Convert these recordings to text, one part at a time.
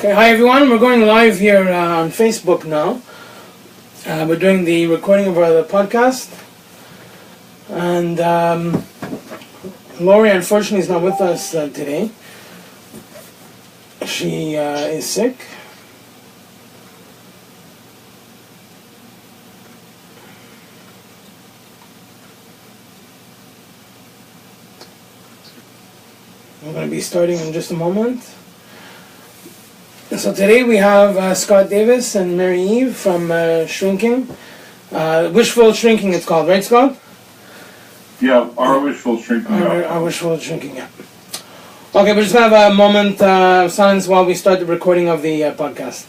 Okay, hi everyone. We're going live here on Facebook now. We're doing the recording of the podcast. And Lori, unfortunately, is not with us today. She is sick. We're going to be starting in just a moment. So today we have Scott Davis and Mary Eve from Shrinking. Wishful Shrinking it's called, right Scott? Yeah, our Wishful Shrinking. Our Wishful Shrinking, yeah. Okay, we're just going to have a moment of silence while we start the recording of the podcast.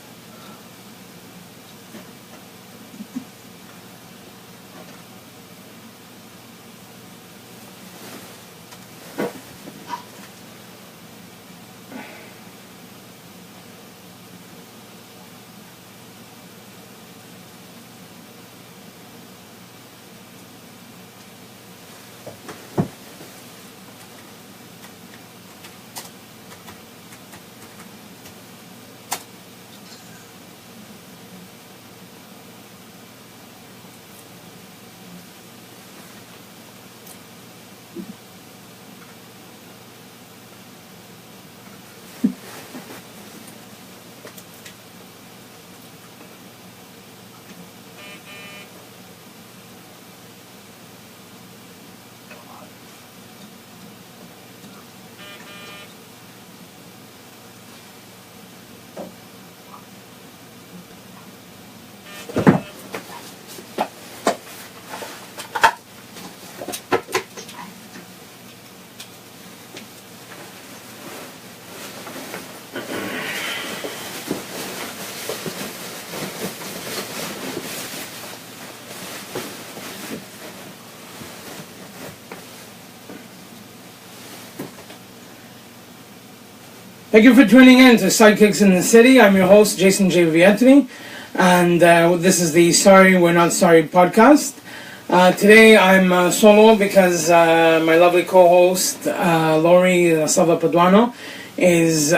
Thank you for tuning in to Sidekicks in the City. I'm your host, Jason J. Vietri, and this is the Sorry We're Not Sorry podcast. Today I'm solo because my lovely co-host, Lori Salva Paduano, is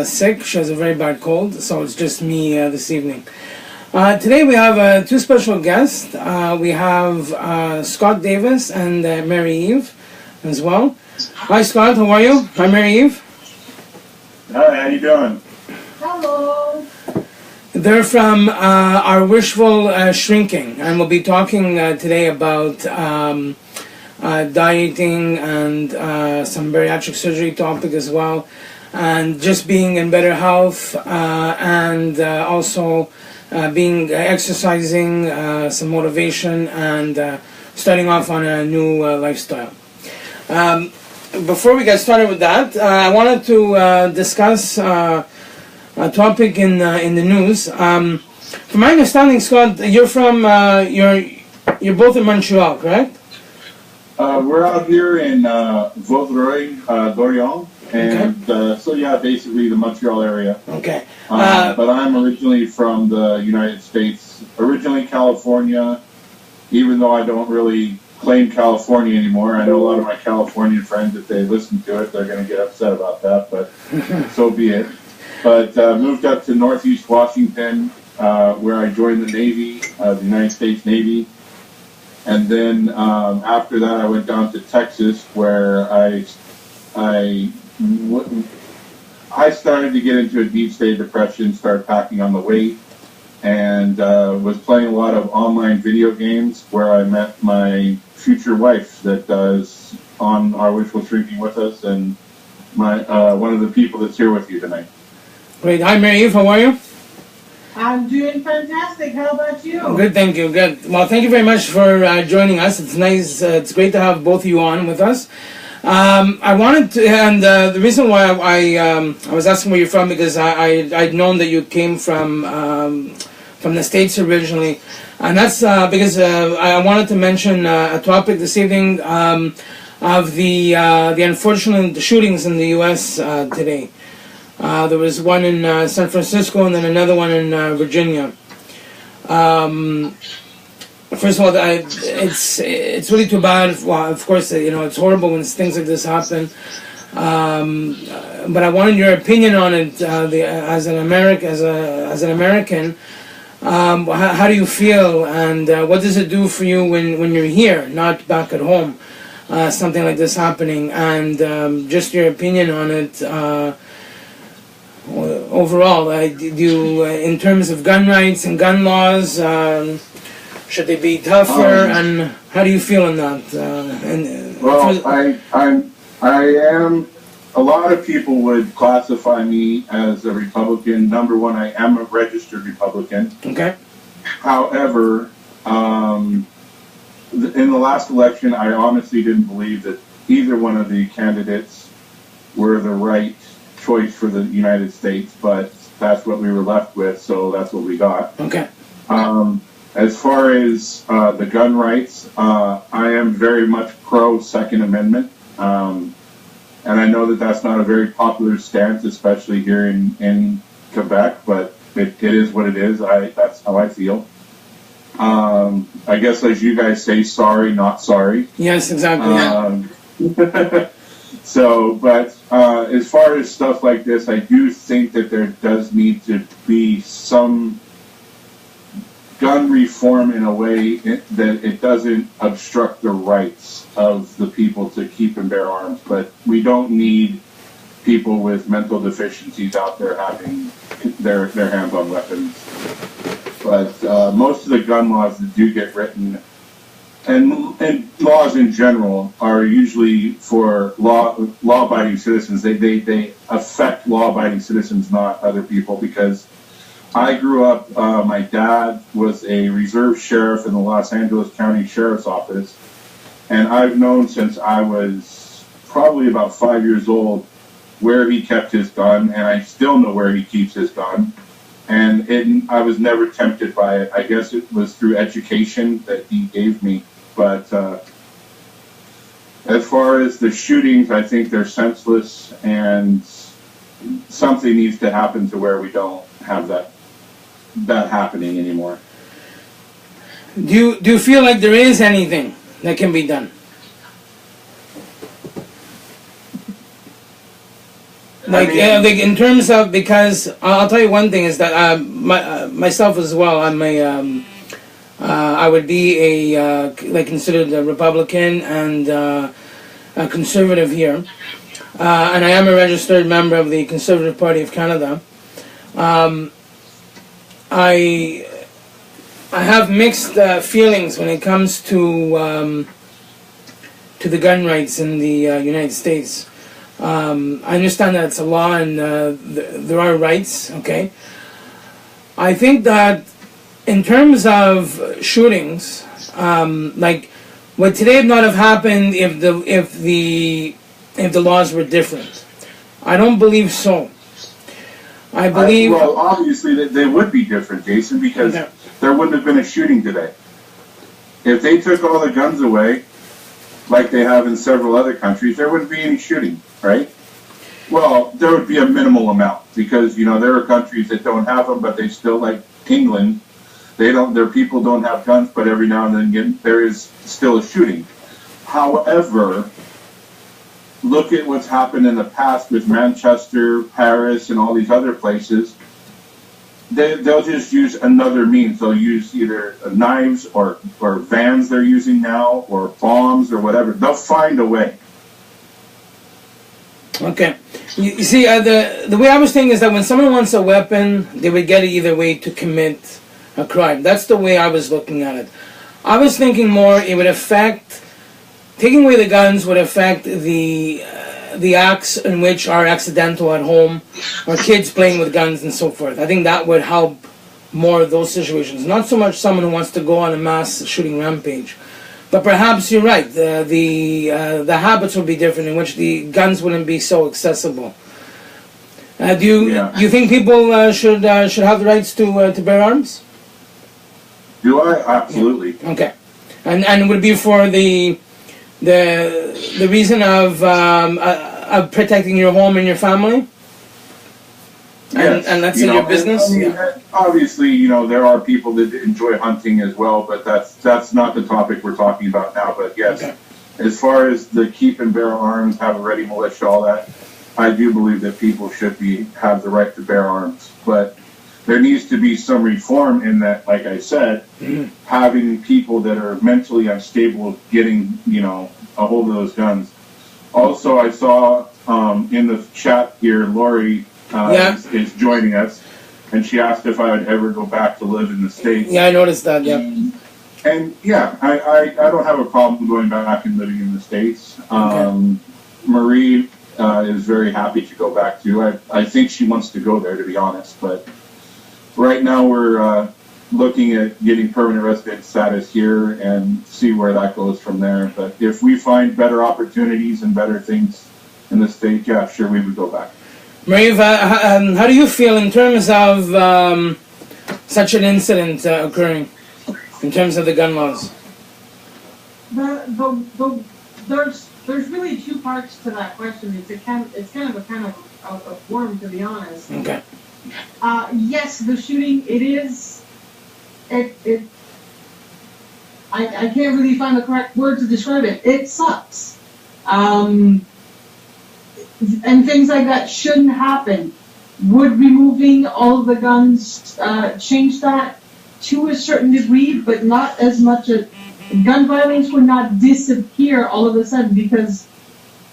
sick. She has a very bad cold, so it's just me this evening. Today we have two special guests. We have Scott Davis and Mary Eve as well. Hi Scott, how are you? Hi Mary Eve. Hi, how you doing? Hello. They're from our Wishful Shrinking, and we'll be talking today about dieting and some bariatric surgery topic as well, and just being in better health and also being exercising, some motivation, and starting off on a new lifestyle. Before we get started with that, I wanted to discuss a topic in the news. From my understanding, Scott, you're from you're both in Montreal, correct? We're out here in Vaudreuil, Dorion, and so yeah, basically the Montreal area. Okay. But I'm originally from the United States, originally California, even though I don't really claim California anymore. I know a lot of my Californian friends, if they listen to it, they're going to get upset about that, but so be it. But moved up to Northeast Washington, where I joined the Navy, the United States Navy. And then after that, I went down to Texas, where I started to get into a deep state of depression, started packing on the weight, and was playing a lot of online video games, where I met my future wife that is on our Wishful Shrinking with us, and my one of the people that's here with you tonight. Great. Hi, Mary Eve. How are you? I'm doing fantastic. How about you? Good, thank you. Good. Well, thank you very much for joining us. It's nice. It's great to have both of you on with us. I wanted to, and the reason why I was asking where you're from, because I'd known that you came from the States originally, and that's because I wanted to mention a topic this evening of the unfortunate shootings in the U.S. Today. There was one in San Francisco and then another one in Virginia. First of all, it's really too bad. Well, of course, it's horrible when things like this happen. but I wanted your opinion on it. As an American, how do you feel, and what does it do for you when you're here, not back at home? Something like this happening, and just your opinion on it overall. Do you, in terms of gun rights and gun laws, should they be tougher, and how do you feel on that? I am. A lot of people would classify me as a Republican. Number one, I am a registered Republican. Okay. However, in the last election, I honestly didn't believe that either one of the candidates were the right choice for the United States, but that's what we were left with, so that's what we got. Okay. As far as the gun rights, I am very much pro Second Amendment, and I know that that's not a very popular stance, especially here in Quebec, but it is what it is. That's how I feel. I guess, as you guys say, sorry, not sorry. Yes, exactly. So, but as far as stuff like this, I do think that there does need to be some gun reform in a way that it doesn't obstruct the rights of the people to keep and bear arms. But we don't need people with mental deficiencies out there having their hands on weapons. But most of the gun laws that do get written, and laws in general, are usually for law-abiding citizens. They affect law-abiding citizens, not other people, because I grew up, my dad was a reserve sheriff in the Los Angeles County Sheriff's Office, and I've known since I was probably about 5 years old where he kept his gun, and I still know where he keeps his gun. And I was never tempted by it. I guess it was through education that he gave me. But as far as the shootings, I think they're senseless, and something needs to happen to where we don't have that happening anymore. Do you feel like there is anything that can be done? Like in terms of, because I'll tell you one thing is that myself as well, I would be considered a Republican and a conservative here, and I am a registered member of the Conservative Party of Canada. I have mixed feelings when it comes to the gun rights in the United States. I understand that it's a law and there are rights, okay? I think that in terms of shootings, would today not have happened if the laws were different? I don't believe so. I believe... well, obviously they would be different, Jason, because there wouldn't have been a shooting today. If they took all the guns away, like they have in several other countries, there wouldn't be any shooting, right? Well, there would be a minimal amount, because, there are countries that don't have them, but they still, like England, their people don't have guns, but every now and then again, there is still a shooting. However, look at what's happened in the past with Manchester, Paris, and all these other places. They'll just use another means. They'll use either knives or vans they're using now, or bombs or whatever. They'll find a way. Okay. You see, the way I was thinking is that when someone wants a weapon, they would get it either way to commit a crime. That's the way I was looking at it. I was thinking more it would affect, taking away the guns would affect the acts in which are accidental at home, or kids playing with guns and so forth. I think that would help more of those situations. Not so much someone who wants to go on a mass shooting rampage. But perhaps you're right. The habits would be different, in which the guns wouldn't be so accessible. Do you think people should have the rights to bear arms? Do I? Absolutely. Yeah. Okay, and would it be for the reason of protecting your home and your family? Yes. And let's say your business? Obviously, there are people that enjoy hunting as well, but that's not the topic we're talking about now. But yes, as far as the keep and bear arms, have a ready militia, all that, I do believe that people should have the right to bear arms. But there needs to be some reform in that, like I said, having people that are mentally unstable getting, a hold of those guns. Also, I saw in the chat here, Lori is joining us, and she asked if I would ever go back to live in the States. Yeah, I noticed that, yeah. And yeah, I don't have a problem going back and living in the States. Okay. Marie is very happy to go back too. I think she wants to go there, to be honest. But right now we're looking at getting permanent resident status here and see where that goes from there. But if we find better opportunities and better things in the state, yeah, sure, we would go back. Marie, how do you feel in terms of such an incident occurring, in terms of the gun laws? There's really two parts to that question. It's kind of a worm, to be honest. Okay. Yes, the shooting, it is. I can't really find the correct word to describe it. It sucks. And things like that shouldn't happen. Would removing all of the guns change that? To a certain degree, but not as much as gun violence would not disappear all of a sudden because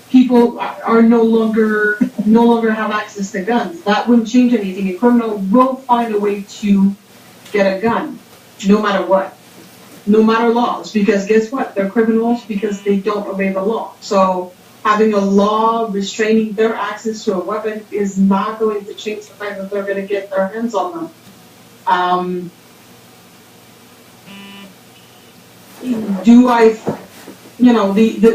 people are no longer have access to guns. That wouldn't change anything. A criminal will find a way to get a gun, no matter what, no matter laws. Because guess what? They're criminals because they don't obey the law. So having a law restraining their access to a weapon is not going to change the fact that they're going to get their hands on them.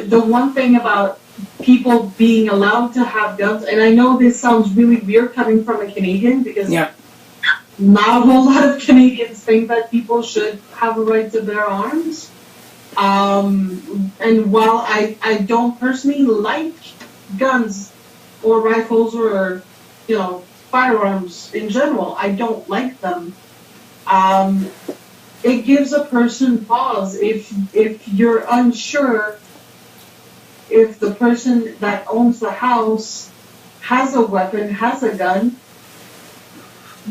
The one thing about people being allowed to have guns, and I know this sounds really weird coming from a Canadian, because not a whole lot of Canadians think that people should have a right to bear arms. And while I don't personally like guns or rifles or, firearms in general, I don't like them. It gives a person pause if you're unsure if the person that owns the house has a weapon, has a gun.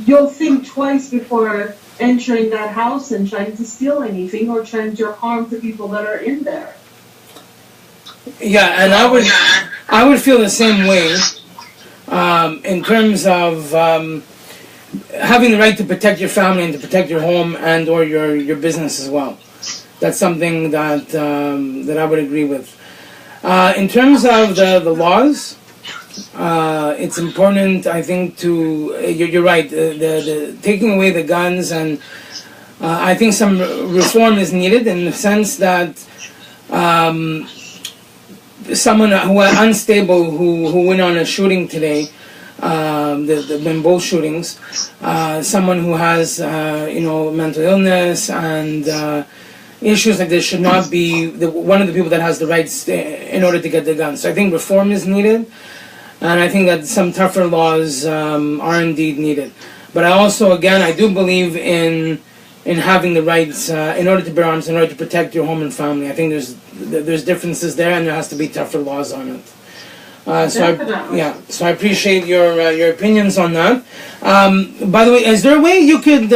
You'll think twice before entering that house and trying to steal anything or trying to harm the people that are in there. Yeah, and I would feel the same way in terms of having the right to protect your family and to protect your home and or your business as well. That's something that I would agree with. In terms of the laws, it's important, I think, you're right, the taking away the guns, and I think some reform is needed in the sense that someone who is unstable who went on a shooting today, in both shootings, someone who has mental illness and issues like this should not be one of the people that has the rights in order to get the gun. So I think reform is needed, and I think that some tougher laws are indeed needed. But I also, again, I do believe in having the rights in order to bear arms, in order to protect your home and family. I think there's differences there, and there has to be tougher laws on it. So I appreciate your opinions on that. By the way, is there a way you could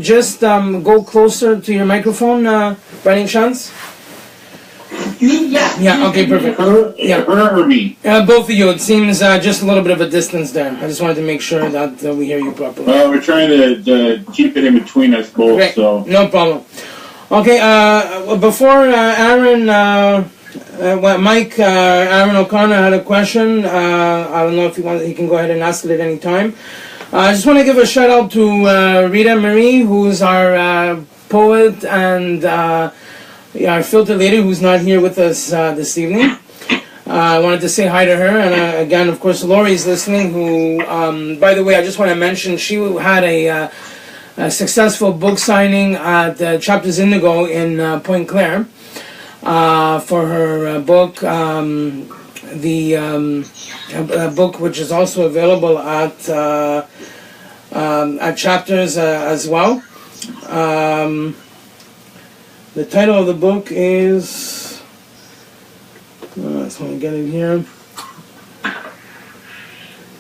just go closer to your microphone, by any chance? Me? Yeah. Yeah, okay, perfect. Her or me? Both of you. It seems just a little bit of a distance there. I just wanted to make sure that we hear you properly. Well, we're trying to keep it in between us both, Great. so... No problem. Okay, before Aaron... Mike, Aaron O'Connor had a question. I don't know if he can go ahead and ask it at any time. I just want to give a shout out to Rita Marie, who's our poet, and our filter lady, who's not here with us this evening. I wanted to say hi to her, and again, of course, Lori's listening, who, by the way, I just want to mention, she had a successful book signing at Chapters Indigo in Point Claire. For her book, the book which is also available at Chapters as well. The title of the book is, I just want to get it here.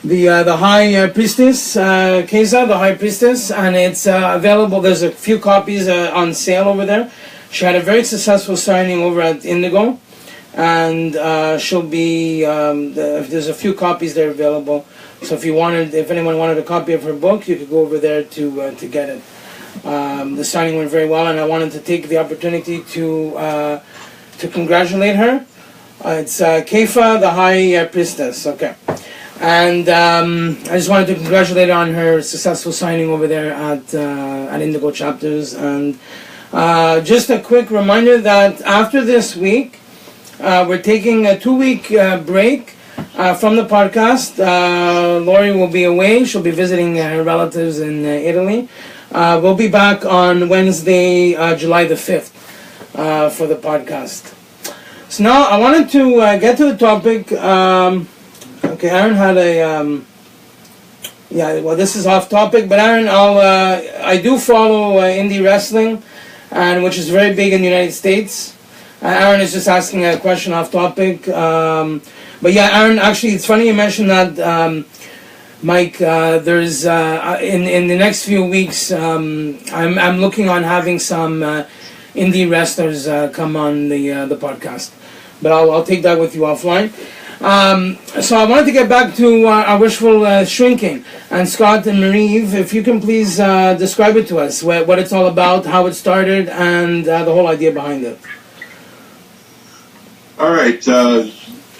the High Priestess, Keza, the High Priestess, and it's available. There's a few copies on sale over there. She had a very successful signing over at Indigo, and she'll be. There's a few copies there available. So if anyone wanted a copy of her book, you could go over there to get it. The signing went very well, and I wanted to take the opportunity to congratulate her. It's Kefa, the High Priestess. Okay. And I just wanted to congratulate her on her successful signing over there at Indigo Chapters. And just a quick reminder that after this week, we're taking a 2-week break from the podcast. Lori will be away. She'll be visiting her relatives in Italy. We'll be back on Wednesday, July the 5th, for the podcast. So now I wanted to get to the topic. Okay, Aaron had this is off topic, but Aaron, I do follow indie wrestling, and which is very big in the United States. Aaron is just asking a question off topic. But yeah, Aaron, actually, it's funny you mentioned that, Mike. There's in the next few weeks, I'm looking on having some indie wrestlers come on the podcast, but I'll take that with you offline. So I wanted to get back to our Wishful shrinking, and Scott and Marie-Eve, if you can please describe it to us, what it's all about, how it started, and the whole idea behind it. All right.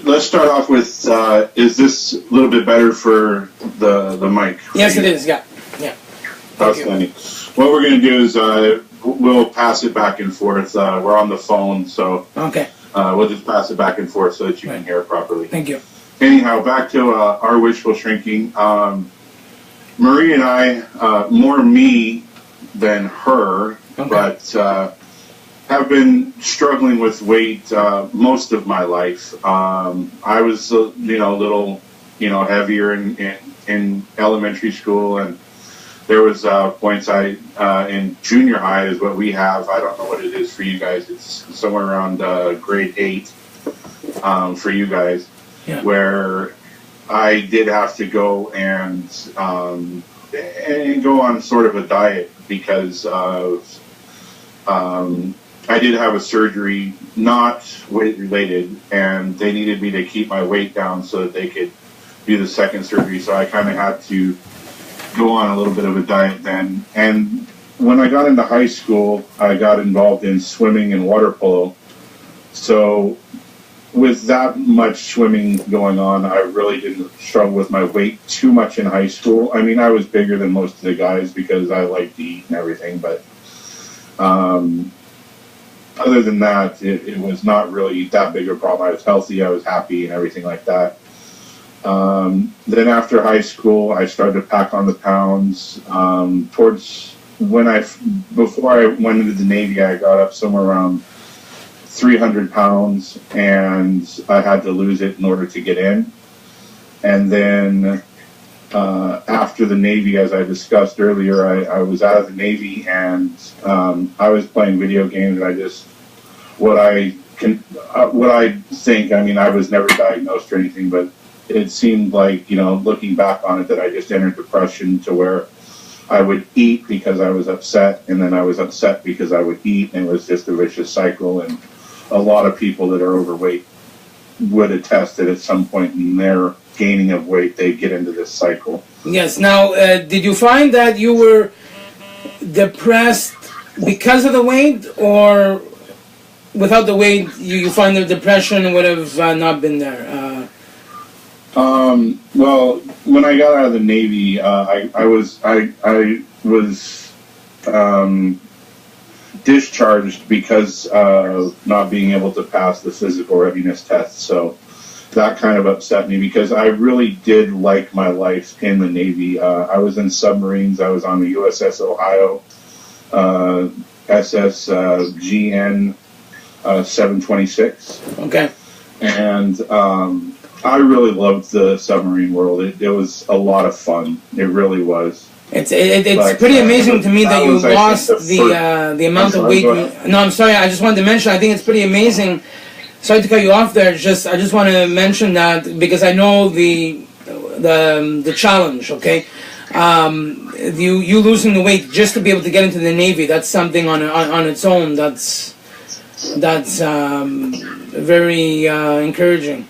Let's start off with, is this a little bit better for the mic? Yes, it is. Yeah. Outstanding. What we're going to do is we'll pass it back and forth. We're on the phone, so okay. We'll just pass it back and forth so that you can hear it properly. Thank you. Anyhow, back to our wishful shrinking. Marie and I, more me than her, okay. but have been struggling with weight most of my life. I was, a little, heavier in elementary school, and there was points in junior high is what we have. I don't know what it is for you guys. It's somewhere around grade 8 for you guys, yeah. Where I did have to go and go on sort of a diet because of I did have a surgery, not weight related, and they needed me to keep my weight down so that they could do the second surgery. So I kind of had to go on a little bit of a diet then. And when I got into high school, I got involved in swimming and water polo. So with that much swimming going on, I really didn't struggle with my weight too much in high school. I mean, I was bigger than most of the guys because I like to eat and everything, but other than that, it was not really that big a problem. I was healthy, I was happy, and everything like that. Then after high school, I started to pack on the pounds. Before I went into the Navy, I got up somewhere around 300 pounds, and I had to lose it in order to get in. And then after the Navy, as I discussed earlier, I was out of the Navy, and I was playing video games. What I think, I mean, I was never diagnosed or anything, but it seemed like, looking back on it, that I just entered depression to where I would eat because I was upset, and then I was upset because I would eat, and it was just a vicious cycle. And a lot of people that are overweight would attest that at some point in their gaining of weight, they get into this cycle. Yes. Now, did you find that you were depressed because of the weight, or without the weight, you find the depression would have not been there? Well, when I got out of the Navy, I was discharged because of not being able to pass the physical readiness test. So that kind of upset me because I really did like my life in the Navy. I was in submarines. I was on the USS Ohio, SS GN 726. Okay. And I really loved the submarine world. It was a lot of fun. It really was. It's pretty amazing to me that you lost the amount of weight. No, I'm sorry. I just wanted to mention. I think it's pretty amazing. Sorry to cut you off there. I just want to mention that because I know the challenge. Okay, you losing the weight just to be able to get into the Navy. That's something on its own. That's very encouraging.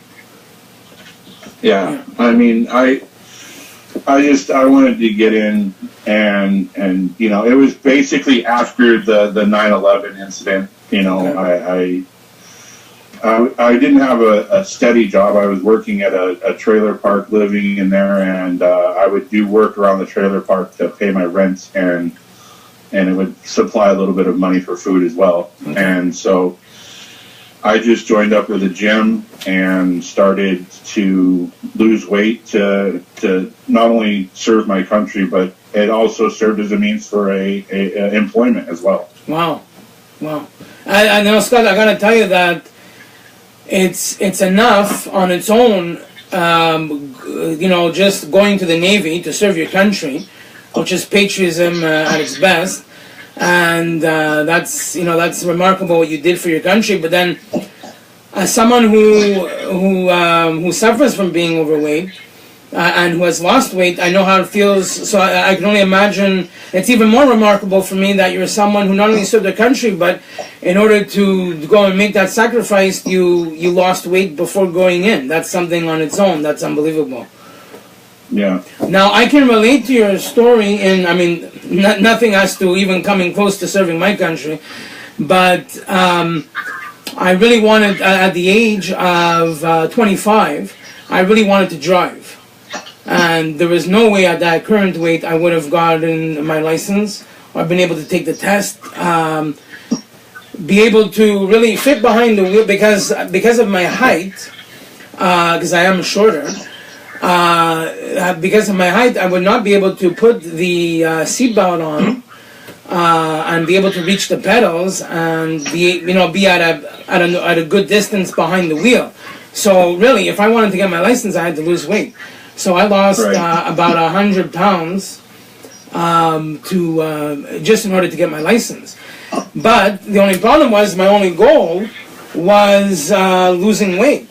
Yeah, I mean, I wanted to get in, and it was basically after the 9/11 incident. Okay. I didn't have a steady job. I was working at a trailer park, living in there, and I would do work around the trailer park to pay my rent, and it would supply a little bit of money for food as well. Okay. And so I just joined up with a gym and started to lose weight to not only serve my country, but it also served as a means for a employment as well. Wow. I know, Scott, I gotta tell you that it's enough on its own, just going to the Navy to serve your country, which is patriotism at its best. And that's remarkable what you did for your country. But then, as someone who suffers from being overweight and who has lost weight, I know how it feels. So I can only imagine. It's even more remarkable for me that you're someone who not only served the country, but in order to go and make that sacrifice, you lost weight before going in. That's something on its own. That's unbelievable. Yeah. Now, I can relate to your story nothing as to even coming close to serving my country, but I really wanted, at the age of 25, I really wanted to drive. And there was no way at that current weight I would have gotten my license, or been able to take the test, be able to really fit behind the wheel because of my height, because I am shorter. Because of my height, I would not be able to put the seatbelt on and be able to reach the pedals and be at a good distance behind the wheel. So really, if I wanted to get my license, I had to lose weight. So I lost about 100 pounds just in order to get my license. But the only problem was my only goal was losing weight.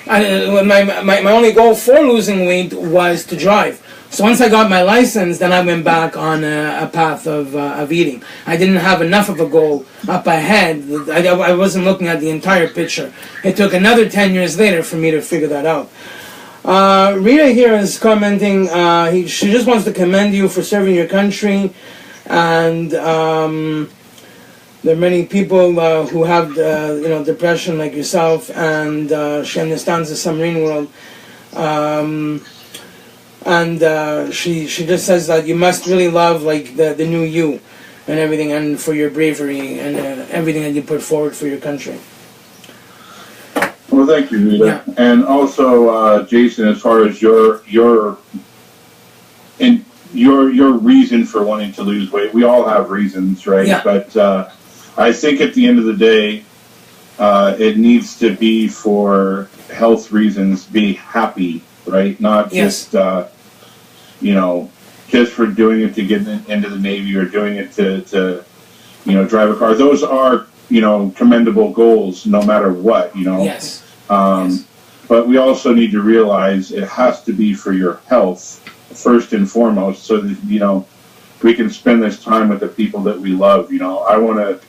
My only goal for losing weight was to drive. So once I got my license, then I went back on a path of eating. I didn't have enough of a goal up ahead. I wasn't looking at the entire picture. It took another 10 years later for me to figure that out. Rita here is commenting, she just wants to commend you for serving your country, and there are many people who have depression like yourself, and she understands the submarine world. She just says that you must really love the new you and everything, and for your bravery and everything that you put forward for your country. Well, thank you, Rita. Yeah. And also, Jason, as far as your reason for wanting to lose weight, we all have reasons, right? Yeah. But I think at the end of the day, it needs to be for health reasons, be happy, right? Not just, just for doing it to get into the Navy or doing it to drive a car. Those are, commendable goals no matter what, Yes. Yes. But we also need to realize it has to be for your health first and foremost, so that, we can spend this time with the people that we love. I want to,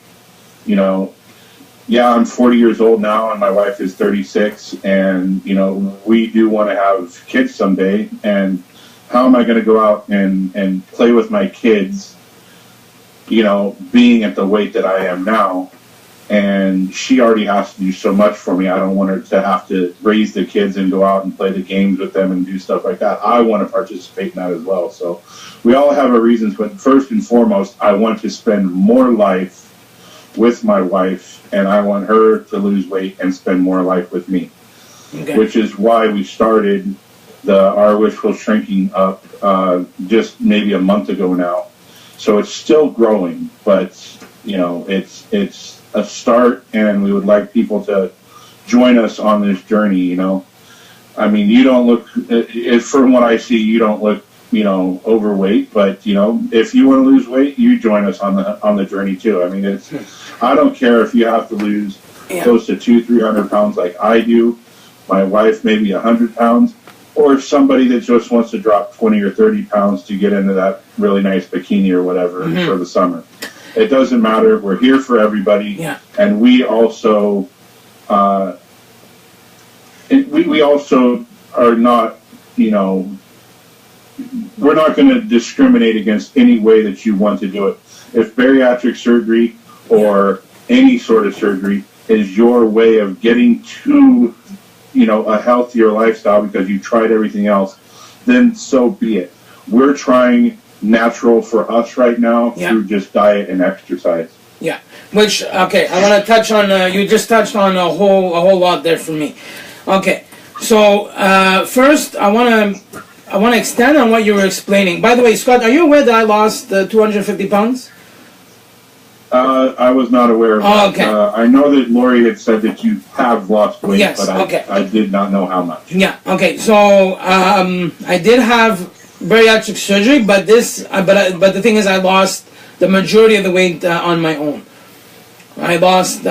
I'm 40 years old now, and my wife is 36, and, we do want to have kids someday, and how am I going to go out and play with my kids, being at the weight that I am now? And she already has to do so much for me. I don't want her to have to raise the kids and go out and play the games with them and do stuff like that. I want to participate in that as well. So we all have our reasons, but first and foremost, I want to spend more life with my wife, and I want her to lose weight and spend more life with me. Okay. Which is why we started our Wishful shrinking up just maybe a month ago now. So it's still growing, but it's a start, and we would like people to join us on this journey. I mean, you don't look, from what I see, you don't look, overweight, but if you want to lose weight, you join us on the journey too. I mean, I don't care if you have to lose, close to 200-300 pounds like I do. My wife maybe 100 pounds. or somebody that just wants to drop 20 or 30 pounds to get into that really nice bikini or whatever for the summer. It doesn't matter. We're here for everybody, and we also we also are not, you know, we're not going to discriminate against any way that you want to do it. If bariatric surgery or any sort of surgery is your way of getting to, you know, a healthier lifestyle because you tried everything else, then so be it. We're trying natural for us right now through just diet and exercise. Yeah, which, okay, I want to touch on, you just touched on a whole lot there for me. Okay, so first I want to extend on what you were explaining. By the way, Scott, are you aware that I lost 250 pounds? I was not aware of that. Okay. I know that Lori had said that you have lost weight, but I did not know how much. Yeah, okay, so I did have bariatric surgery, but but the thing is I lost the majority of the weight on my own. I lost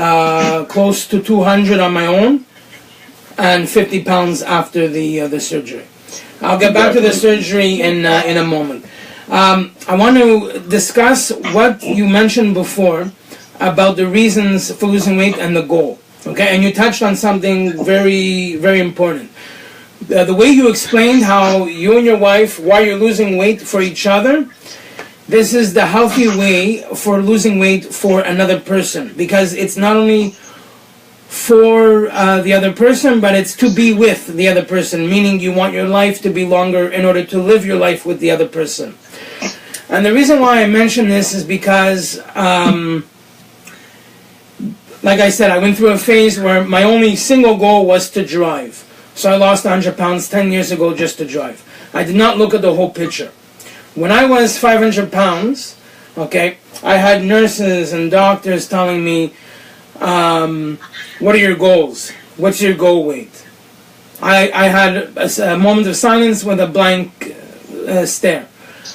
close to 200 on my own and 50 pounds after the surgery. I'll get back to the surgery in a moment. I want to discuss what you mentioned before about the reasons for losing weight and the goal. Okay, and you touched on something very, very important. The way you explained how you and your wife, while you're losing weight for each other, this is the healthy way for losing weight for another person, because it's not only for the other person, but it's to be with the other person, meaning you want your life to be longer in order to live your life with the other person. And the reason why I mention this is because, like I said, I went through a phase where my only single goal was to drive. So I lost 100 pounds 10 years ago just to drive. I did not look at the whole picture. When I was 500 pounds, okay, I had nurses and doctors telling me, what are your goals? What's your goal weight? I had a moment of silence with a blank stare.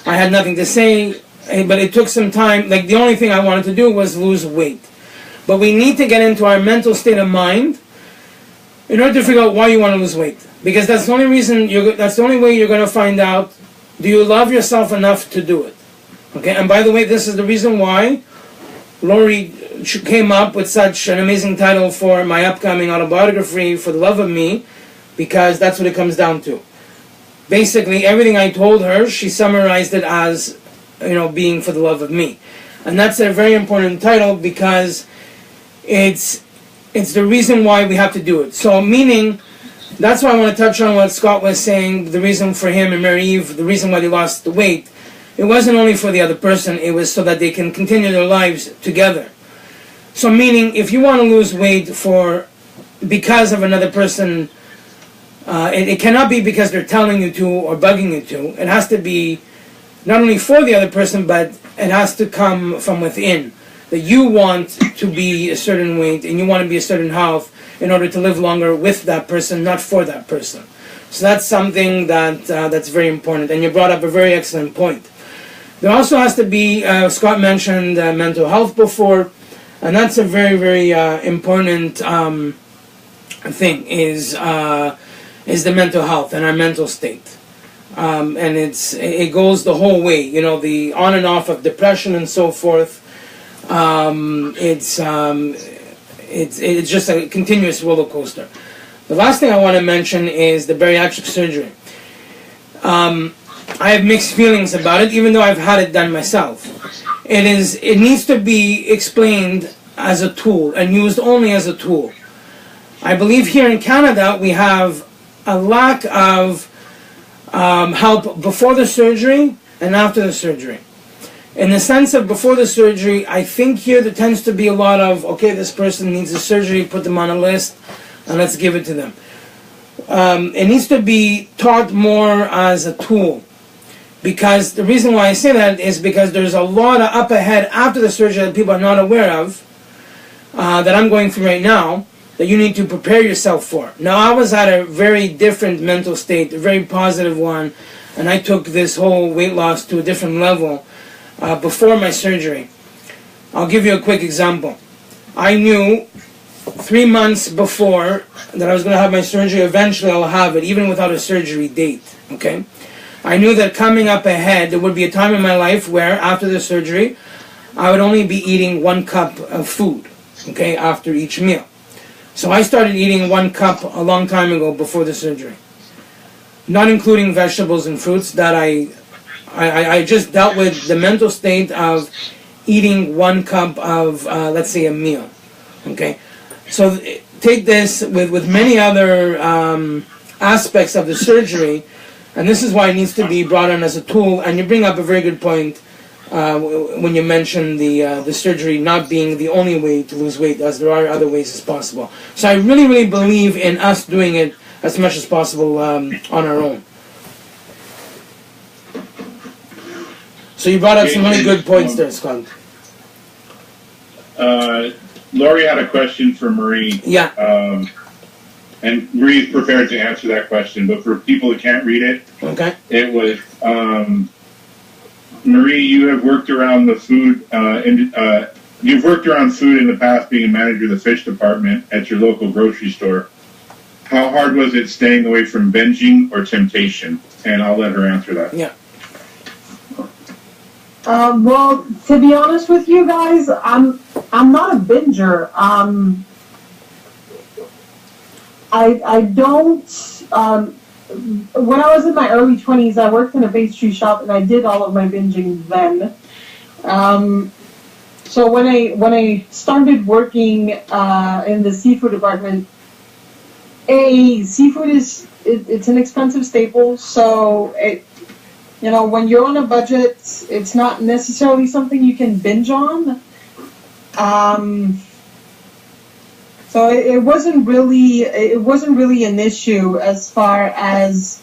I had nothing to say, but it took some time. Like, the only thing I wanted to do was lose weight. But we need to get into our mental state of mind in order to figure out why you want to lose weight. Because that's the only reason, that's the only way you're going to find out, do you love yourself enough to do it? Okay, and by the way, this is the reason why Lori came up with such an amazing title for my upcoming autobiography, For the Love of Me, because that's what it comes down to. Basically, everything I told her, she summarized it as, you know, being for the love of me. And that's a very important title because it's the reason why we have to do it. So, meaning, that's why I want to touch on what Scott was saying, the reason for him and Mary Eve, the reason why they lost the weight. It wasn't only for the other person, it was so that they can continue their lives together. So, meaning, if you want to lose weight because of another person, it cannot be because they're telling you to or bugging you to. It has to be not only for the other person, but it has to come from within. That you want to be a certain weight and you want to be a certain health in order to live longer with that person, not for that person. So that's something that's very important. And you brought up a very excellent point. There also has to be, Scott mentioned mental health before, and that's a very, very important thing, is the mental health and our mental state. And it goes the whole way, you know, the on and off of depression and so forth. It's just a continuous roller coaster. The last thing I want to mention is the bariatric surgery. I have mixed feelings about it, even though I've had it done myself. It needs to be explained as a tool and used only as a tool. I believe here in Canada we have a lack of help before the surgery and after the surgery. In the sense of before the surgery, I think here there tends to be a lot of, okay, this person needs a surgery, put them on a list, and let's give it to them. It needs to be taught more as a tool. Because the reason why I say that is because there's a lot of up ahead after the surgery that people are not aware of, that I'm going through right now, that you need to prepare yourself for. Now, I was at a very different mental state, a very positive one, and I took this whole weight loss to a different level before my surgery. I'll give you a quick example. I knew 3 months before that I was going to have my surgery. Eventually I'll have it, even without a surgery date, okay? I knew that coming up ahead, there would be a time in my life where, after the surgery, I would only be eating 1 cup of food, okay, after each meal. So I started eating 1 cup a long time ago before the surgery, not including vegetables and fruits. That I just dealt with the mental state of eating 1 cup of, let's say, a meal, okay? So take this with many other aspects of the surgery, and this is why it needs to be brought on as a tool. And you bring up a very good point when you mention the surgery not being the only way to lose weight, as there are other ways as possible. So I really, really believe in us doing it as much as possible on our own. So you brought up some really good points there, Scott. Lori had a question for Marie. Yeah. And Marie's prepared to answer that question, but for people that can't read it, okay. It was, Marie, you have worked around the food, you've worked around food in the past, being a manager of the fish department at your local grocery store. How hard was it staying away from binging or temptation? And I'll let her answer that. Yeah. Well, to be honest with you guys, I'm not a binger. I don't. When I was in my early 20s, I worked in a pastry shop, and I did all of my binging then. So when I started working in the seafood department, seafood it's an expensive staple, so when you're on a budget, it's not necessarily something you can binge on. So it wasn't really an issue as far as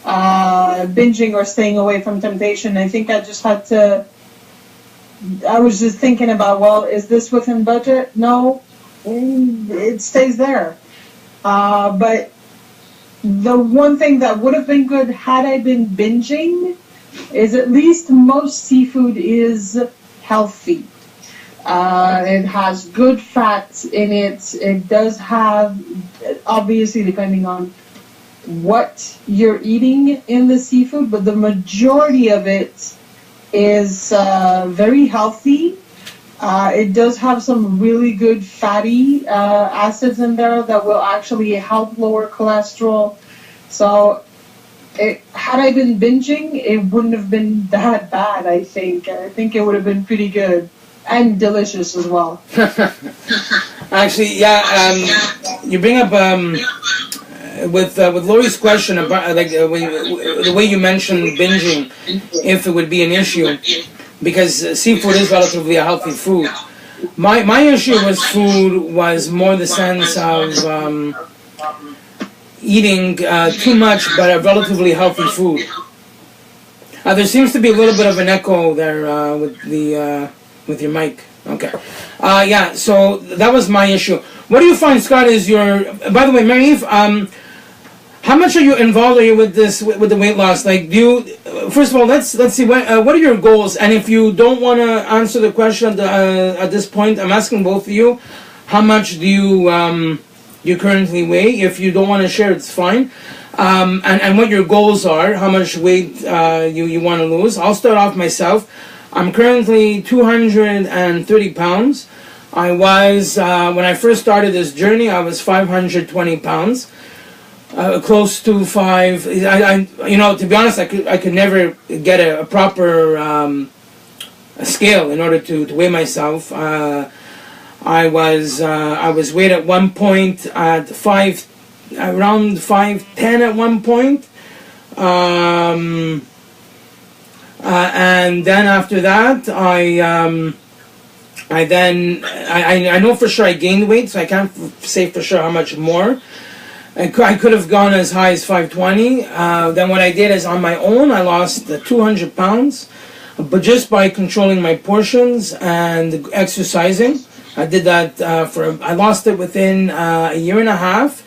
binging or staying away from temptation. I think I just had to. I was just thinking about, well, is this within budget? No, it stays there. But the one thing that would have been good had I been binging is at least most seafood is healthy. It has good fats in it. It does have, obviously, depending on what you're eating in the seafood, but the majority of it is very healthy. It does have some really good fatty acids in there that will actually help lower cholesterol. So had I been binging, it wouldn't have been that bad, I think. I think it would have been pretty good. And delicious as well. Actually, yeah. You bring up with Lori's question about the way you mentioned binging, if it would be an issue, because seafood is relatively a healthy food. My issue with food was more the sense of eating too much but a relatively healthy food. There seems to be a little bit of an echo there with your mic. Okay. Yeah, so that was my issue. What do you find, Scott, is your... By the way, Mary-Eve, how much are you involved with this, with the weight loss? Like, do you... First of all, let's see, what are your goals? And if you don't want to answer the question at this point, I'm asking both of you, how much do you currently weigh? If you don't want to share, it's fine. And what your goals are, how much weight you want to lose. I'll start off myself. I'm currently 230 pounds. I was, when I first started this journey, I was 520 pounds. Close to 5. To be honest, I could never get a proper a scale in order to weigh myself. I was weighed at one point at around 5'10" at one point. And then after that, I know for sure I gained weight, so I can't say for sure how much more. I could have gone as high as 520. Then what I did is on my own, I lost 200 pounds, but just by controlling my portions and exercising. I did that I lost it within a year and a half.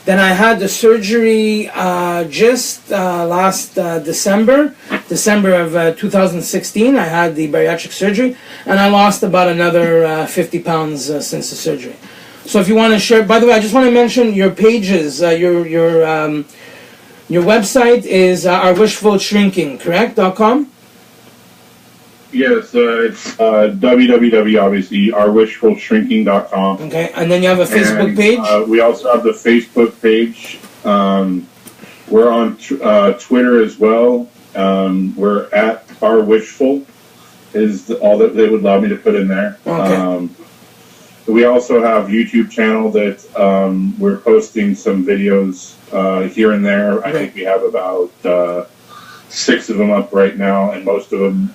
Then I had the surgery just last December of 2016. I had the bariatric surgery, and I lost about another 50 pounds since the surgery. So if you want to share, by the way, I just want to mention your pages. Your website is our Wishful Shrinking, correct? .com. Yes, it's www, obviously, ourwishfulshrinking.com. Okay, and then you have a Facebook page? We also have the Facebook page. We're on Twitter as well. We're at ourwishful is all that they would allow me to put in there. Okay. We also have YouTube channel that we're posting some videos here and there. I think we have about 6 of them up right now, and most of them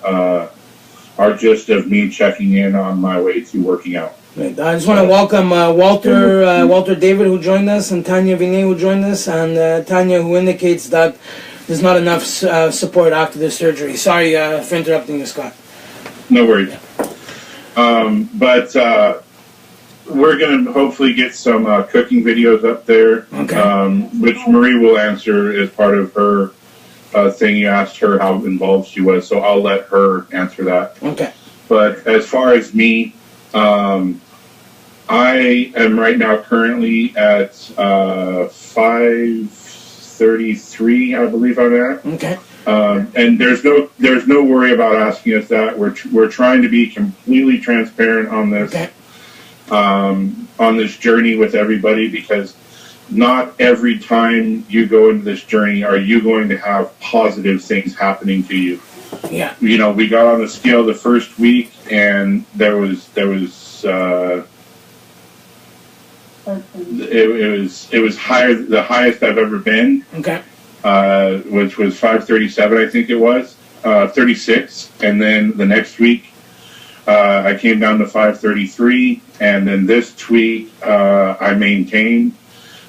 are just of me checking in on my way to working out. Great. I just want to welcome Walter David, who joined us, and Tanya Vignay, who joined us, and Tanya, who indicates that there's not enough support after the surgery. Sorry for interrupting you, Scott. No worries. But we're going to hopefully get some cooking videos up there, which Marie will answer as part of her thing. You asked her how involved she was, so I'll let her answer that. Okay. But as far as me, I am right now currently at 533, I believe I'm at. Okay. And there's no worry about asking us that. We're trying to be completely transparent on this, on this journey with everybody, because not every time you go into this journey are you going to have positive things happening to you. Yeah. You know, we got on the scale the first week, and it was higher, the highest I've ever been. Okay. Which was 537, I think it was, 36, and then the next week I came down to 533, and then this week I maintained,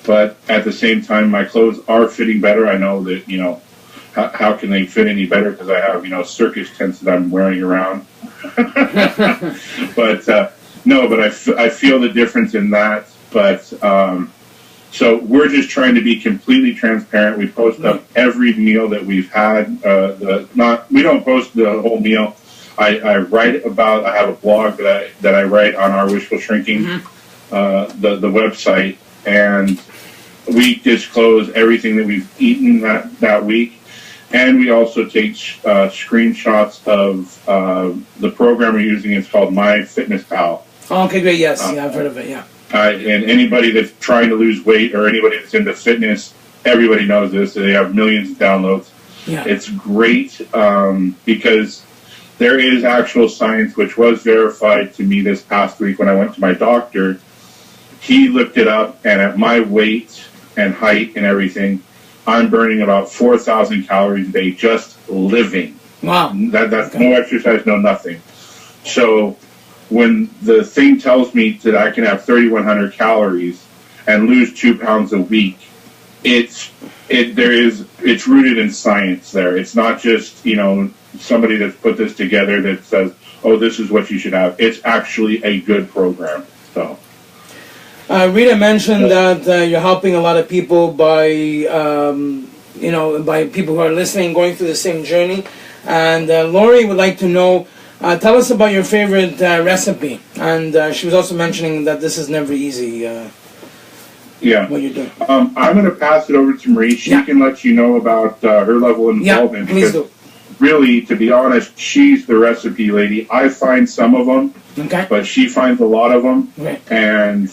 but at the same time my clothes are fitting better. I know that, you know, how can they fit any better, because I have, you know, circus tents that I'm wearing around. But no, but I feel the difference in that. But so we're just trying to be completely transparent. We post up every meal that we've had. We don't post the whole meal. I write about. I have a blog that I write on our Wishful Shrinking, the website, and we disclose everything that we've eaten that week, and we also take screenshots of the program we're using. It's called MyFitnessPal. Oh, okay, great. Yes, yeah, I've heard of it. Yeah. And anybody that's trying to lose weight, or anybody that's into fitness, everybody knows this. They have millions of downloads. Yeah. It's great because there is actual science, which was verified to me this past week when I went to my doctor. He looked it up, and at my weight and height and everything, I'm burning about 4,000 calories a day just living. Wow. That's no exercise, no nothing. So when the thing tells me that I can have 3,100 calories and lose 2 pounds a week, it's rooted in science there. It's not just, you know, somebody that's put this together that says, oh, this is what you should have. It's actually a good program. So Rita mentioned that you're helping a lot of people by, by people who are listening, going through the same journey. And Lori would like to know, tell us about your favorite recipe. And she was also mentioning that this is never easy. What you're doing. I'm going to pass it over to Marie. She can let you know about her level of involvement. Please do. Really, to be honest, she's the recipe lady. I find some of them, but she finds a lot of them. Okay. And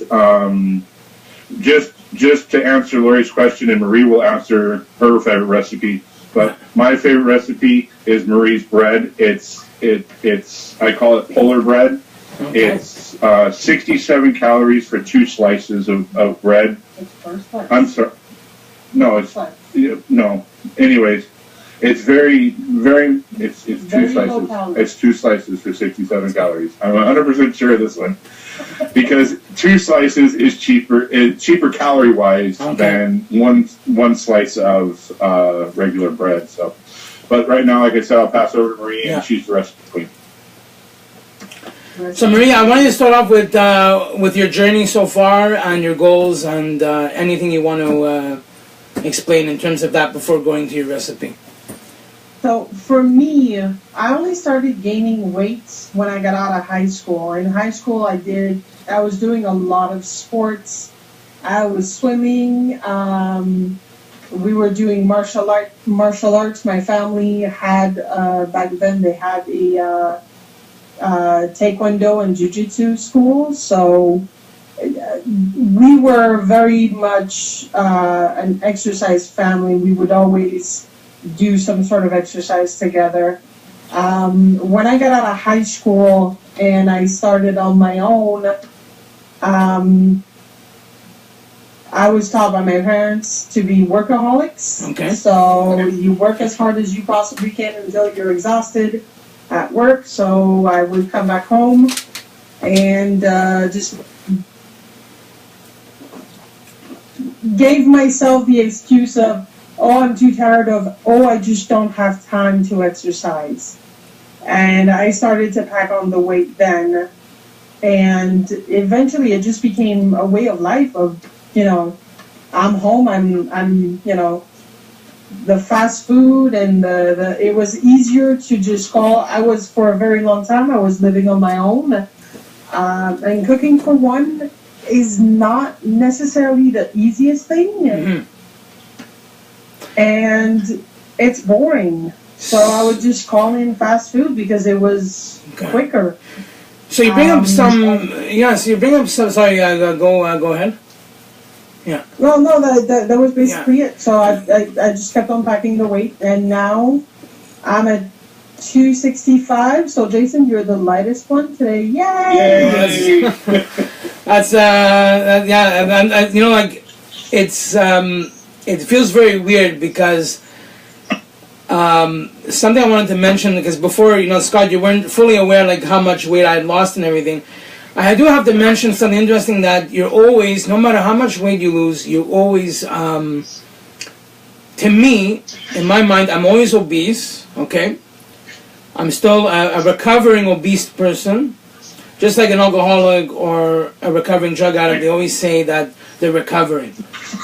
just to answer Lori's question, and Marie will answer her favorite recipe. But my favorite recipe is Marie's bread. It's I call it polar bread. Okay. It's 67 calories for 2 slices of bread. It's 4 slices. I'm sorry. No, it's no. Anyways, it's very it's 2 slices. It's 2 slices for 67 calories. I'm 100% sure of this one, because 2 slices is cheaper calorie wise than one slice of regular bread. So, but right now, like I said, I'll pass over to Marie, and she's the recipe queen. So Marie, I wanted to start off with your journey so far and your goals, and anything you want to explain in terms of that before going to your recipe. So for me, I only started gaining weight when I got out of high school. In high school, I was doing a lot of sports. I was swimming. We were doing martial arts. My family had, back then, they had a taekwondo and jiu-jitsu school. So we were very much an exercise family. We would always do some sort of exercise together. When I got out of high school and I started on my own, I was taught by my parents to be workaholics. Okay. So you work as hard as you possibly can until you're exhausted at work. So I would come back home and just gave myself the excuse of, oh, I'm too tired of, oh, I just don't have time to exercise. And I started to pack on the weight then. And eventually it just became a way of life of, I'm home, I'm the fast food and it was easier to just call. For a very long time, I was living on my own. And cooking for one is not necessarily the easiest thing. Mm-hmm. And it's boring. So I would just call in fast food because it was quicker. So you bring up some, sorry, go ahead. Yeah. Well, no, that was basically it. So I just kept on packing the weight, and now I'm at 265. So Jason, you're the lightest one today. Yay! That's it's it feels very weird because something I wanted to mention, because before, Scott, you weren't fully aware like how much weight I had lost and everything. I do have to mention something interesting, that you're always, no matter how much weight you lose, you're always, to me, in my mind, I'm always obese, okay? I'm still a recovering obese person. Just like an alcoholic or a recovering drug addict, they always say that they're recovering.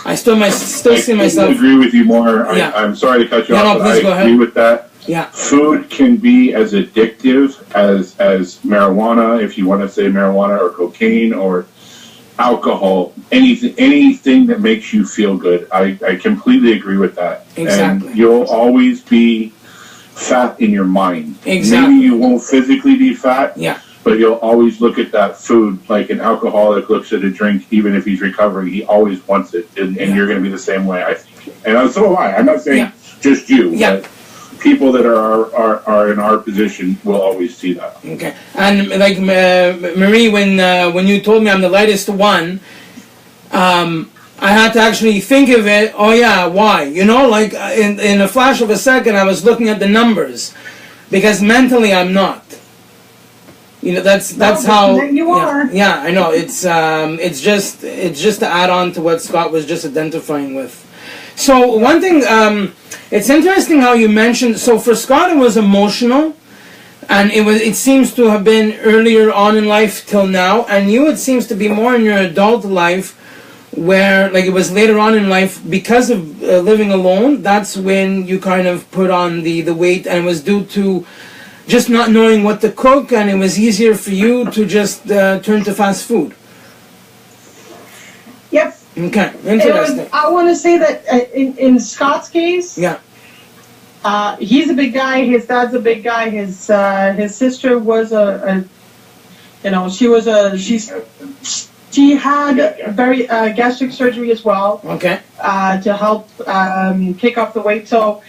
I still see myself. I agree with you more. Yeah. I'm sorry to cut you off, No, but please go I ahead. agree with that. Yeah. Food can be as addictive as marijuana, if you want to say marijuana, or cocaine, or alcohol. Anything that makes you feel good. I completely agree with that. Exactly. And you'll always be fat in your mind. Exactly. Maybe you won't physically be fat. Yeah. But you'll always look at that food like an alcoholic looks at a drink, even if he's recovering. He always wants it, and you're going to be the same way, I think. And so am I. I'm not saying just you, but people that are in our position will always see that. Okay. And like Marie, when you told me I'm the lightest one, I had to actually think of it. Oh yeah, why? Like in a flash of a second, I was looking at the numbers, because mentally I'm not. That's how you are. Yeah, I know. It's just to add on to what Scott was just identifying with. So one thing, it's interesting how you mentioned. So for Scott, it was emotional, and it seems to have been earlier on in life till now, and you, it seems to be more in your adult life, where like it was later on in life because of living alone. That's when you kind of put on the weight, and it was due to just not knowing what to cook, and it was easier for you to just turn to fast food. Yep. Okay, interesting. I want to say that in Scott's case, he's a big guy. His dad's a big guy. His sister was she had very gastric surgery as well. Okay. To help kick off the weight. So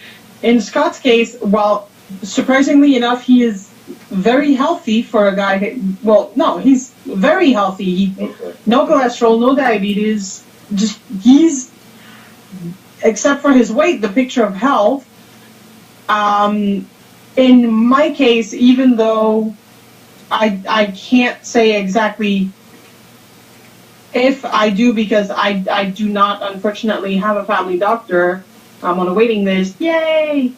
in Scott's case, while surprisingly enough, he is very healthy for a guy. Well, no, he's very healthy. No cholesterol, no diabetes. He's, except for his weight, the picture of health. In my case, even though I can't say exactly if I do, because I do not, unfortunately, have a family doctor. I'm on a waiting list. Yay!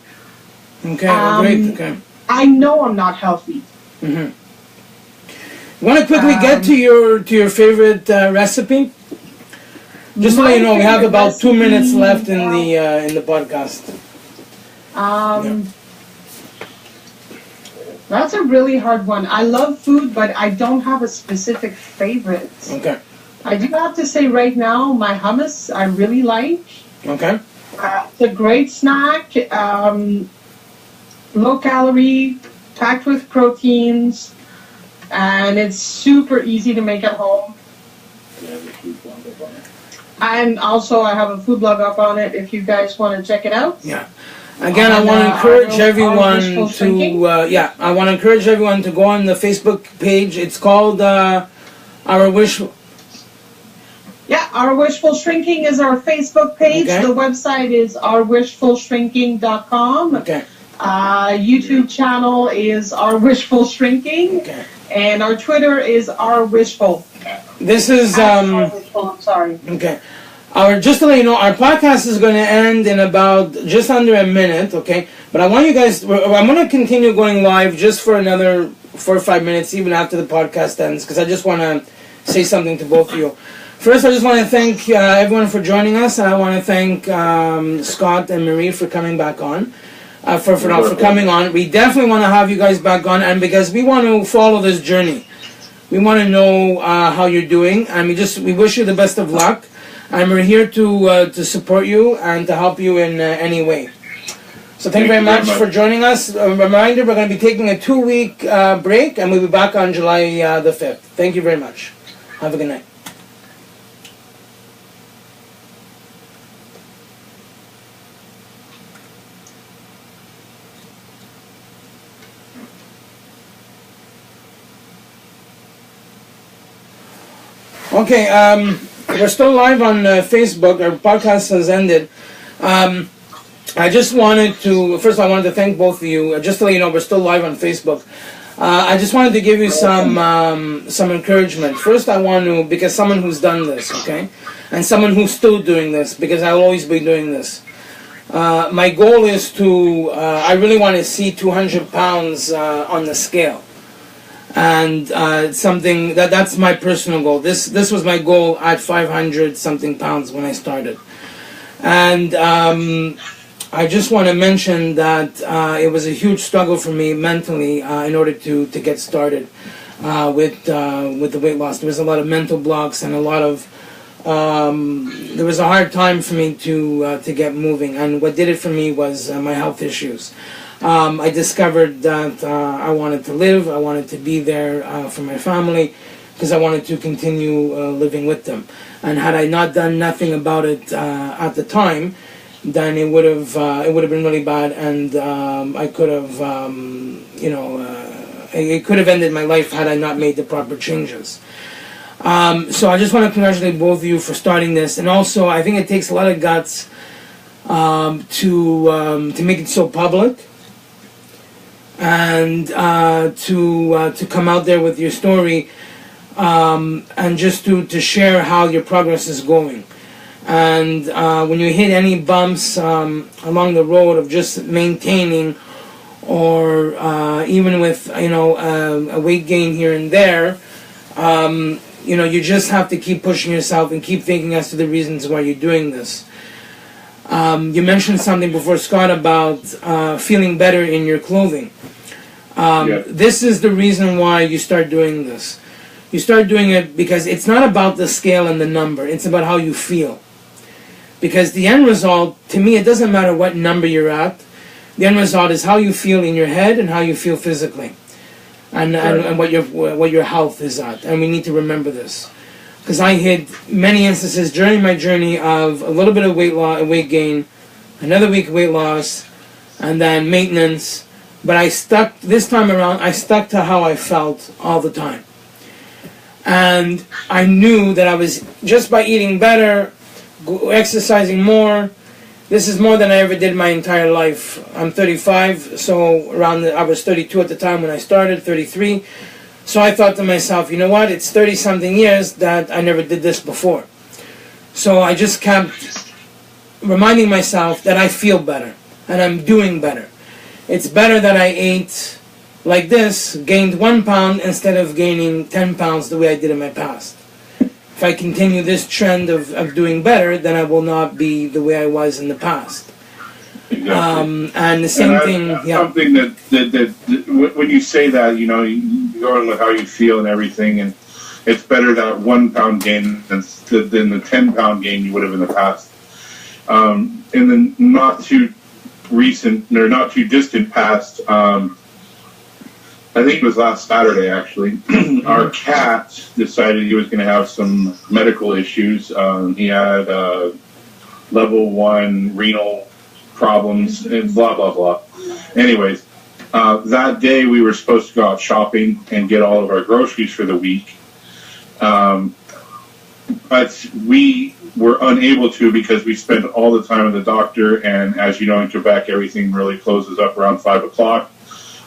Okay, well, great. Okay. I know I'm not healthy. Mm-hmm. Want to quickly get to your favorite recipe? Just to let you know, we have about 2 minutes left in the podcast. That's a really hard one. I love food, but I don't have a specific favorite. Okay. I do have to say right now, my hummus I really like. Okay. It's a great snack. Low calorie, packed with proteins, and it's super easy to make at home. And also, I have a food blog up on it if you guys want to check it out. Yeah. Again, I want to encourage everyone to I want to encourage everyone to go on the Facebook page. It's called Our Wishful. Yeah, Our Wishful Shrinking is our Facebook page. Okay. The website is ourwishfulshrinking.com. Okay. YouTube channel is Our Wishful Shrinking. Okay. And our Twitter is Our Wishful. This is Our Wishful, I'm sorry. okay. Just to let you know, our podcast is going to end in about just under a minute, okay? But I want you guys, I'm going to continue going live just for another 4 or 5 minutes, even after the podcast ends, because I just want to say something to both of you. First, I just want to thank everyone for joining us, and I want to thank Scott and Marie for coming back on, for coming on. We definitely want to have you guys back on, and because we want to follow this journey. We want to know how you're doing, and we wish you the best of luck. And we're here to support you and to help you in any way. So thank you very much for joining us. A reminder, we're going to be taking a 2-week break, and we'll be back on July the 5th. Thank you very much. Have a good night. Okay, we're still live on Facebook. Our podcast has ended. I just wanted to, first I wanted to thank both of you. Just to let you know, we're still live on Facebook. I just wanted to give you some encouragement. First I want to, because someone who's done this, okay? And someone who's still doing this, because I'll always be doing this. My goal is to, I really want to see 200 pounds on the scale. And something that's my personal goal. This was my goal at 500 something pounds when I started, and I just want to mention that it was a huge struggle for me mentally in order to get started with the weight loss. There was a lot of mental blocks and a lot of there was a hard time for me to get moving, and what did it for me was my health issues. I discovered that I wanted to live, I wanted to be there for my family, because I wanted to continue living with them. And had I not done nothing about it at the time, then it would have been really bad, and I could have, it could have ended my life had I not made the proper changes. So I just want to congratulate both of you for starting this, and also I think it takes a lot of guts to make it so public. And to come out there with your story, and just to share how your progress is going. And when you hit any bumps along the road of just maintaining, or even with a weight gain here and there, you just have to keep pushing yourself and keep thinking as to the reasons why you're doing this. You mentioned something before, Scott, about feeling better in your clothing. This is the reason why you start doing this. You start doing it because it's not about the scale and the number. It's about how you feel. Because the end result, to me, it doesn't matter what number you're at. The end result is how you feel in your head and how you feel physically. And what your health is at. And we need to remember this. Because I hit many instances during my journey of a little bit of weight gain, another week weight loss, and then maintenance. But this time around, I stuck to how I felt all the time. And I knew that I was, just by eating better, exercising more, this is more than I ever did my entire life. I'm 35, so I was 32 at the time when I started, 33. So I thought to myself, you know what, it's 30-something years that I never did this before. So I just kept reminding myself that I feel better, and I'm doing better. It's better that I ate like this, gained 1 pound, instead of gaining 10 pounds the way I did in my past. If I continue this trend of doing better, then I will not be the way I was in the past. Exactly. And the same thing, yeah. Something that when you say that, you know, you go on with how you feel and everything, and it's better that 1 pound gain than the 10-pound gain you would have in the past. In the not too recent or not too distant past, I think it was last Saturday actually, our cat decided he was going to have some medical issues. He had level 1 renal problems and blah, blah, blah. Anyways, that day we were supposed to go out shopping and get all of our groceries for the week. But we were unable to because we spent all the time at the doctor, and as you know, in Quebec, everything really closes up around 5 o'clock,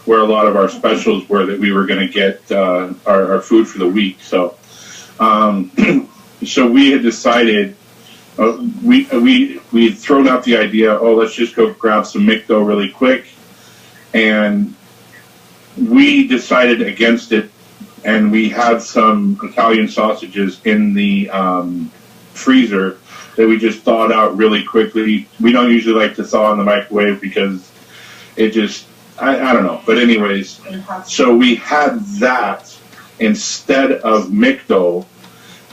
where a lot of our specials were that we were going to get our food for the week. So, so we had decided, we had thrown out the idea, let's just go grab some McDo really quick, and we decided against it. And we had some Italian sausages in the freezer that we just thawed out really quickly. We don't usually like to thaw in the microwave because it just, I don't know. But anyways, so we had that instead of McDo.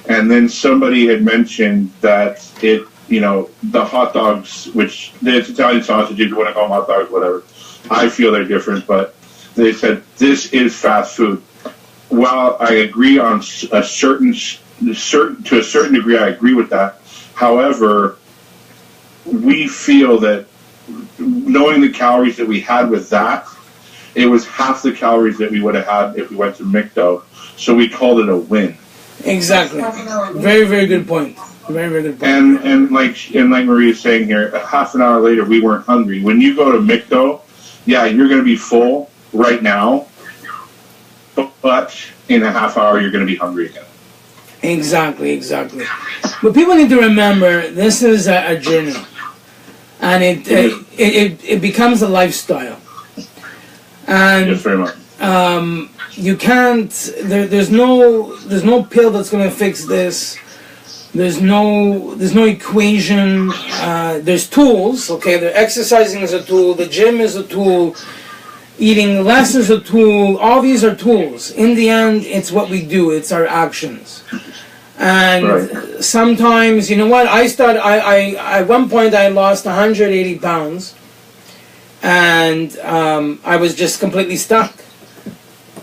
And then somebody had mentioned that it, you know, the hot dogs, which it's Italian sausage, if you want to call them hot dogs, whatever. I feel they're different, but they said this is fast food. While I agree on to a certain degree, I agree with that. However, we feel that knowing the calories that we had with that, it was half the calories that we would have had if we went to McDo. So we called it a win. Exactly. Very, very good point. Very, very good point. And like Maria's saying here, half an hour later we weren't hungry. When you go to McDo, yeah, you're going to be full right now. But in a half hour, you're going to be hungry again. Exactly. But people need to remember this is a journey, and it becomes a lifestyle. And yes, very much. You can't. There's no pill that's going to fix this. There's no equation. There's tools. Okay, the exercising is a tool. The gym is a tool. Eating less is a tool. All these are tools. In the end, it's what we do. It's our actions. And right. Sometimes, you know what? At one point I lost 180 pounds, and I was just completely stuck.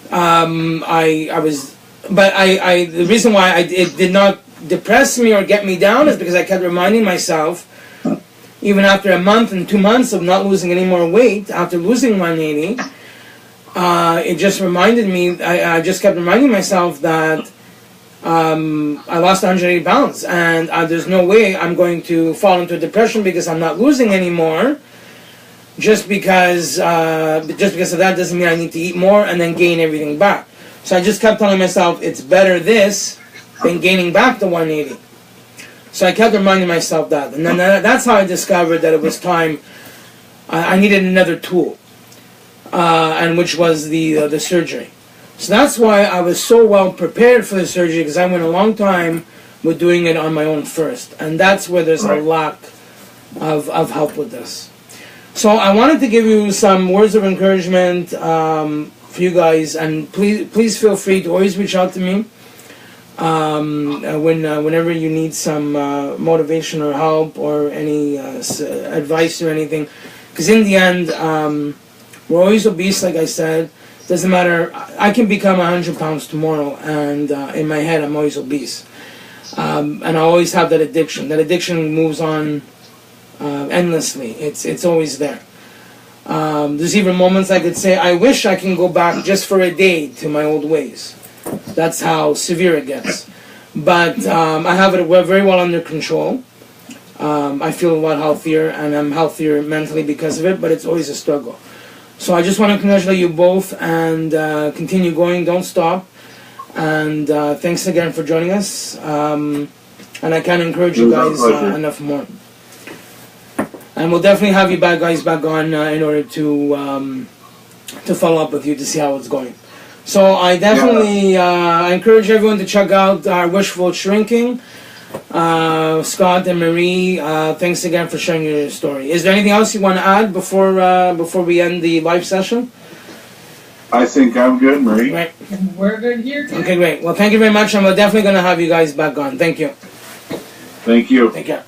The reason why it did not depress me or get me down is because I kept reminding myself, even after a month and 2 months of not losing any more weight, after losing 180, it just reminded me, I just kept reminding myself that I lost 180 pounds, and there's no way I'm going to fall into a depression because I'm not losing anymore. Just because of that doesn't mean I need to eat more and then gain everything back. So I just kept telling myself, it's better this than gaining back the 180. So I kept reminding myself that. And then that's how I discovered that it was time. I needed another tool, and which was the surgery. So that's why I was so well prepared for the surgery, because I went a long time with doing it on my own first. And that's where there's a lack of help with this. So I wanted to give you some words of encouragement for you guys, and please feel free to always reach out to me whenever you need some motivation or help or any advice or anything. Because in the end, we're always obese, like I said. Doesn't matter. I can become 100 pounds tomorrow, and in my head, I'm always obese. And I always have that addiction. That addiction moves on endlessly. It's always there. There's even moments I could say, I wish I can go back just for a day to my old ways. That's how severe it gets. But I have it very well under control. I feel a lot healthier, and I'm healthier mentally because of it, but it's always a struggle. So I just want to congratulate you both, and continue going, don't stop. And thanks again for joining us. And I can't encourage you guys enough more. And we'll definitely have you guys back on in order to follow up with you to see how it's going. So I definitely I encourage everyone to check out our Wishful Shrinking. Scott and Marie, thanks again for sharing your story. Is there anything else you want to add before we end the live session? I think I'm good, Marie. Right. We're good here too. Okay, great. Well, thank you very much, and we're definitely going to have you guys back on. Thank you. Thank you. Take care.